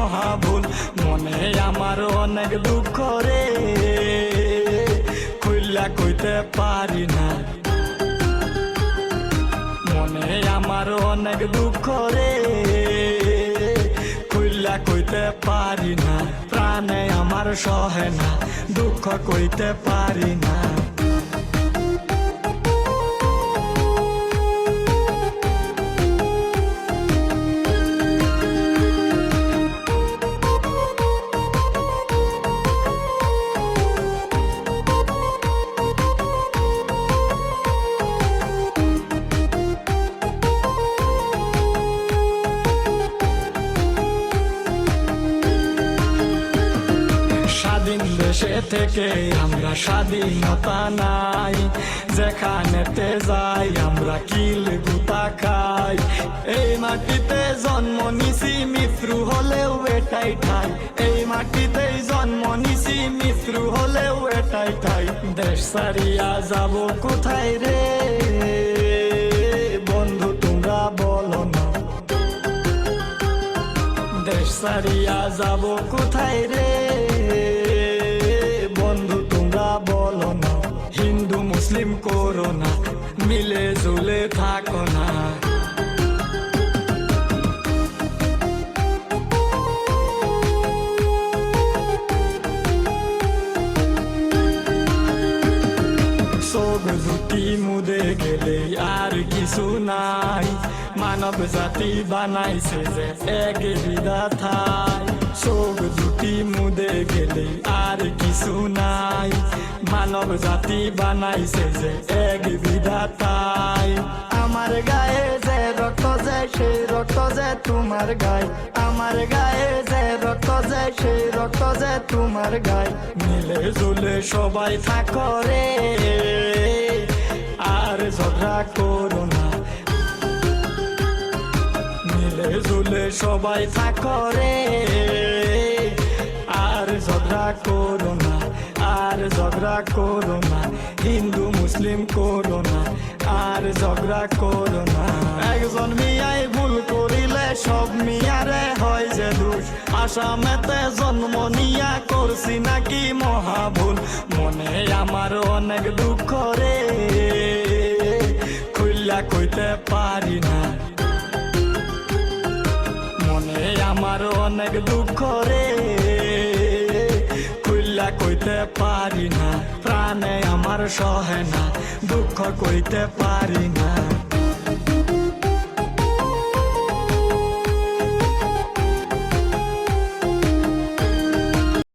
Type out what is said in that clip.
মহাভুল, মনে আমার অনেক দুঃখ রে, খুইলা কইতে পারি না। মনে আমার অনেক দুঃখ রে, খুইলা কইতে পারি না। প্রাণে আমার সহে না, দুঃখ কইতে পারি না। স্বাধীন দেশে থেকে আমরা স্বাধীনতা নাই, যেখানেতে যাই আমরা কিল গুতা খাই। এই মাটিতে জন্ম নিছি, মৃত্যু হলেও এটাই ঠাই। এই মাটিতেই জন্ম নিছি, মৃত্যু হলেও এটাই ঠাই। দেশ ছাড়িয়া যাব কোথায় রে বন্ধু, তোমরা বলো না। দেশ ছাড়িয়া যাব কোথায় রে বন্ধু, তোমরা বলো না। হিন্দু মুসলিম করো না, মিলে জুলে থাকো না। চোখ দুটি মুদে গেলে আর কিছু নাই, মানব জাতি বানাইছে যে এক বিধাতায়। চোখ দুটি মুদে গেলে আর কিছু নাই, মানব জাতি বানাইছে যে এক বিধাতায়। আমার গায়ে যে রক্ত যায় সেই রক্ত যে তোমার গায়ে, আমার গায়ে যে রক্ত যায় সেই রক্ত যে তোমার গায়ে। মিলে জুলে সবাই থাকো রে, আর ঝগড়া করো না। মিলে জুলে সবাই থাকো রে, আর ঝগড়া করো না, আর ঝগড়া করো না। হিন্দু মুসলিম করো না, আর ঝগড়া করো না। একজন মিয়াই ভুল করিলে সব মিয়ারে হয় যে দোষ। আসামেতে জন্ম নিয়া করছি নাকি মহাভুল, মনে আমার অনেক দুঃখ রে, খুইলা কইতে পারি না। মনে আমার অনেক দুঃখ রে, খুইলা কইতে পারি না। প্রাণে আমার সহে না, দুঃখ কইতে পারি না।